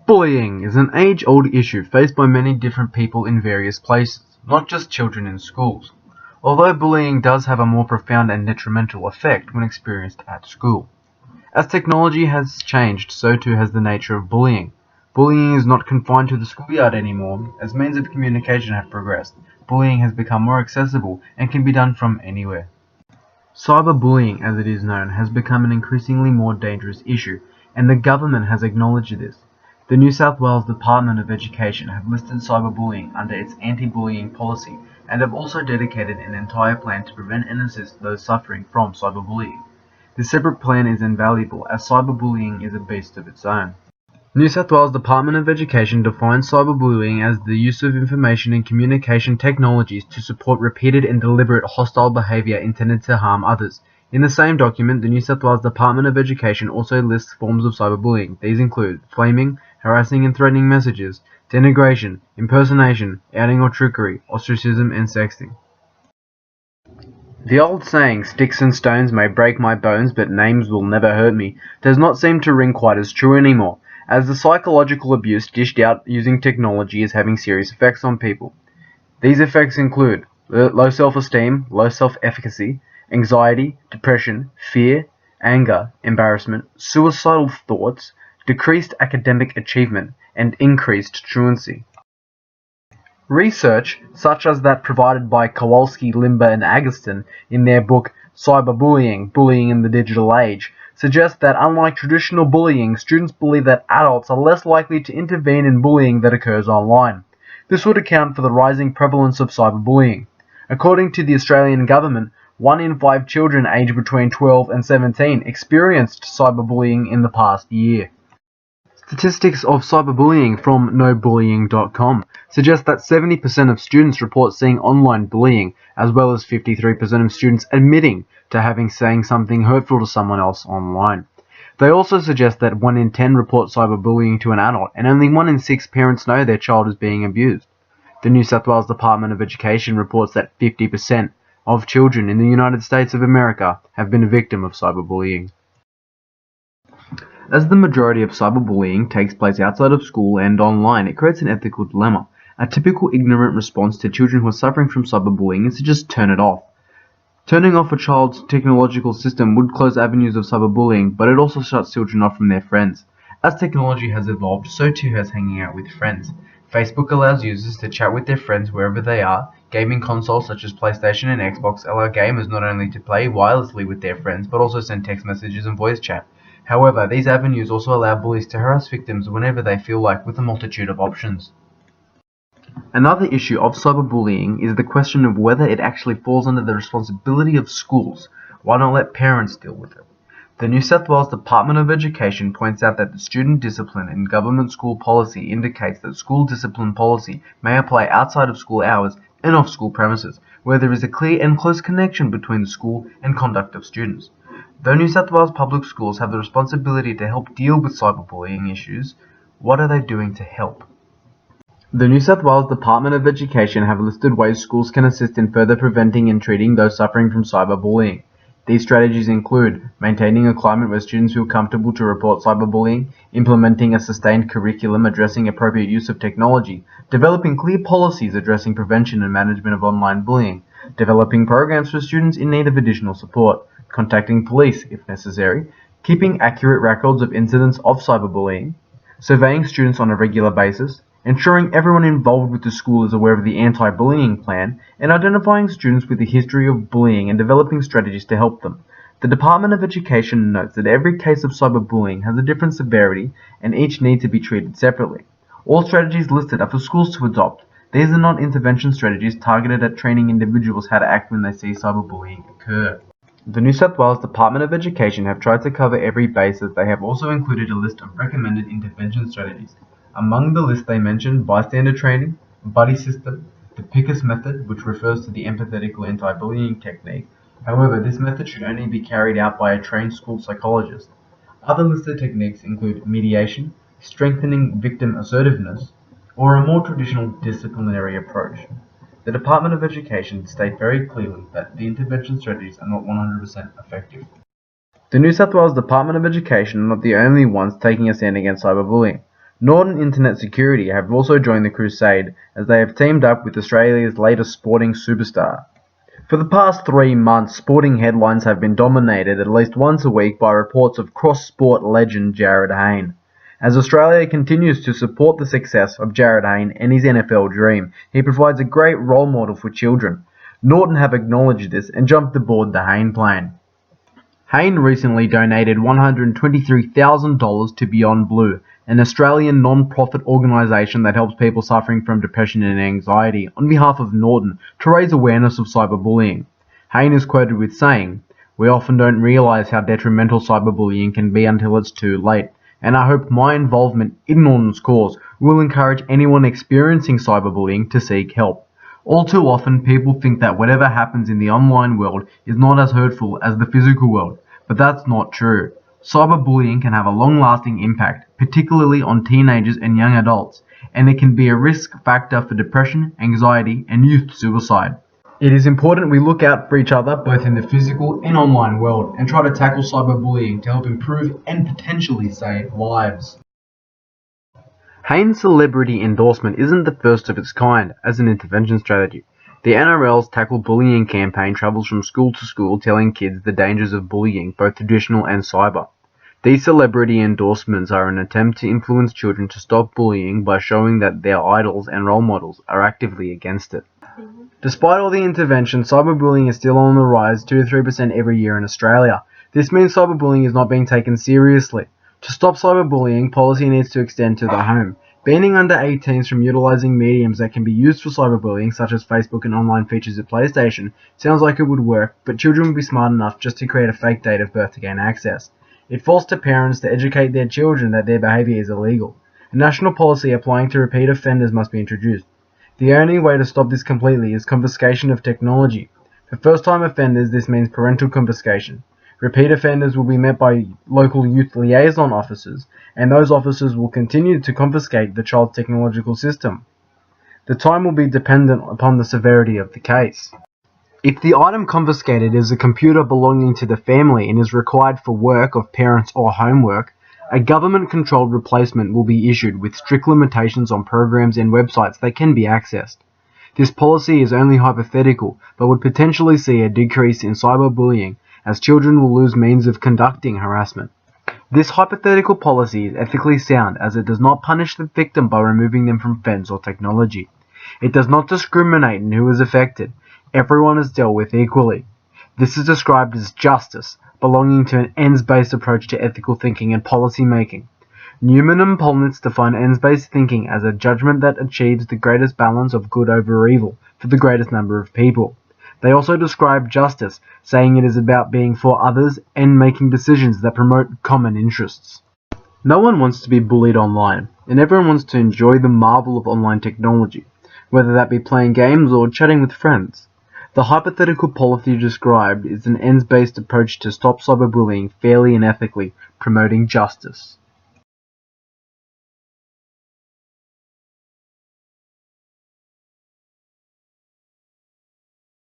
Bullying is an age-old issue faced by many different people in various places, not just children in schools. Although bullying does have a more profound and detrimental effect when experienced at school. As technology has changed, so too has the nature of bullying. Bullying is not confined to the schoolyard anymore. As means of communication have progressed, bullying has become more accessible and can be done from anywhere. Cyberbullying, as it is known, has become an increasingly more dangerous issue, and the government has acknowledged this. The New South Wales Department of Education have listed cyberbullying under its anti-bullying policy and have also dedicated an entire plan to prevent and assist those suffering from cyberbullying. This separate plan is invaluable as cyberbullying is a beast of its own. New South Wales Department of Education defines cyberbullying as the use of information and communication technologies to support repeated and deliberate hostile behaviour intended to harm others. In the same document, the New South Wales Department of Education also lists forms of cyberbullying. These include flaming, harassing and threatening messages, denigration, impersonation, outing or trickery, ostracism and sexting. The old saying, "Sticks and stones may break my bones, but names will never hurt me," does not seem to ring quite as true anymore, as the psychological abuse dished out using technology is having serious effects on people. These effects include low self-esteem, low self-efficacy, anxiety, depression, fear, anger, embarrassment, suicidal thoughts, decreased academic achievement, and increased truancy. Research, such as that provided by Kowalski, Limber, and Agustin in their book Cyberbullying, Bullying in the Digital Age, suggests that unlike traditional bullying, students believe that adults are less likely to intervene in bullying that occurs online. This would account for the rising prevalence of cyberbullying. According to the Australian government, 1 in 5 children aged between 12 and 17 experienced cyberbullying in the past year. Statistics of cyberbullying from nobullying.com suggest that 70% of students report seeing online bullying, as well as 53% of students admitting to saying something hurtful to someone else online. They also suggest that 1 in 10 report cyberbullying to an adult, and only 1 in 6 parents know their child is being abused. The New South Wales Department of Education reports that 50% of children in the United States of America have been a victim of cyberbullying. As the majority of cyberbullying takes place outside of school and online, it creates an ethical dilemma. A typical ignorant response to children who are suffering from cyberbullying is to just turn it off. Turning off a child's technological system would close avenues of cyberbullying, but it also shuts children off from their friends. As technology has evolved, so too has hanging out with friends. Facebook allows users to chat with their friends wherever they are. Gaming consoles such as PlayStation and Xbox allow gamers not only to play wirelessly with their friends, but also send text messages and voice chat. However, these avenues also allow bullies to harass victims whenever they feel like, with a multitude of options. Another issue of cyberbullying is the question of whether it actually falls under the responsibility of schools. Why not let parents deal with it? The New South Wales Department of Education points out that the student discipline in government school policy indicates that school discipline policy may apply outside of school hours and off school premises, where there is a clear and close connection between the school and conduct of students. Though New South Wales public schools have the responsibility to help deal with cyberbullying issues, what are they doing to help? The New South Wales Department of Education have listed ways schools can assist in further preventing and treating those suffering from cyberbullying. These strategies include maintaining a climate where students feel comfortable to report cyberbullying, implementing a sustained curriculum addressing appropriate use of technology, developing clear policies addressing prevention and management of online bullying, developing programs for students in need of additional support, contacting police if necessary, keeping accurate records of incidents of cyberbullying, surveying students on a regular basis, ensuring everyone involved with the school is aware of the anti-bullying plan, and identifying students with a history of bullying and developing strategies to help them. The Department of Education notes that every case of cyberbullying has a different severity and each need to be treated separately. All strategies listed are for schools to adopt. These are not intervention strategies targeted at training individuals how to act when they see cyberbullying occur. The New South Wales Department of Education have tried to cover every basis. They have also included a list of recommended intervention strategies. Among the list they mention bystander training, buddy system, the PICUS method, which refers to the empathetical anti-bullying technique. However, this method should only be carried out by a trained school psychologist. Other listed techniques include mediation, strengthening victim assertiveness, or a more traditional disciplinary approach. The Department of Education state very clearly that the intervention strategies are not 100% effective. The New South Wales Department of Education are not the only ones taking a stand against cyberbullying. Norton Internet Security have also joined the crusade as they have teamed up with Australia's latest sporting superstar. For the past 3 months, sporting headlines have been dominated at least once a week by reports of cross-sport legend Jarryd Hayne. As Australia continues to support the success of Jarryd Hayne and his NFL dream, he provides a great role model for children. Norton have acknowledged this and jumped aboard the Hayne plane. Hayne recently donated $123,000 to Beyond Blue, an Australian non-profit organisation that helps people suffering from depression and anxiety, on behalf of Norton, to raise awareness of cyberbullying. Hayne is quoted with saying, "We often don't realise how detrimental cyberbullying can be until it's too late, and I hope my involvement in Norton's cause will encourage anyone experiencing cyberbullying to seek help. All too often, people think that whatever happens in the online world is not as hurtful as the physical world, but that's not true. Cyberbullying can have a long-lasting impact, particularly on teenagers and young adults, and it can be a risk factor for depression, anxiety, and youth suicide. It is important we look out for each other both in the physical and online world and try to tackle cyberbullying to help improve and potentially save lives." Hayne's celebrity endorsement isn't the first of its kind as an intervention strategy. The NRL's Tackle Bullying campaign travels from school to school telling kids the dangers of bullying, both traditional and cyber. These celebrity endorsements are an attempt to influence children to stop bullying by showing that their idols and role models are actively against it. Despite all the intervention, cyberbullying is still on the rise, 2 to 3% every year in Australia. This means cyberbullying is not being taken seriously. To stop cyberbullying, policy needs to extend to the home. Banning under 18s from utilising mediums that can be used for cyberbullying, such as Facebook and online features at PlayStation, sounds like it would work, but children would be smart enough just to create a fake date of birth to gain access. It falls to parents to educate their children that their behaviour is illegal. A national policy applying to repeat offenders must be introduced. The only way to stop this completely is confiscation of technology. For first-time offenders, this means parental confiscation. Repeat offenders will be met by local youth liaison officers, and those officers will continue to confiscate the child's technological system. The time will be dependent upon the severity of the case. If the item confiscated is a computer belonging to the family and is required for work of parents or homework, a government-controlled replacement will be issued with strict limitations on programs and websites that can be accessed. This policy is only hypothetical, but would potentially see a decrease in cyberbullying, as children will lose means of conducting harassment. This hypothetical policy is ethically sound as it does not punish the victim by removing them from phones or technology. It does not discriminate in who is affected. Everyone is dealt with equally. This is described as justice, belonging to an ends-based approach to ethical thinking and policy making. Newman and Polnitz define ends-based thinking as a judgment that achieves the greatest balance of good over evil for the greatest number of people. They also describe justice, saying it is about being for others and making decisions that promote common interests. No one wants to be bullied online, and everyone wants to enjoy the marvel of online technology, whether that be playing games or chatting with friends. The hypothetical policy described is an ends-based approach to stop cyberbullying fairly and ethically, promoting justice.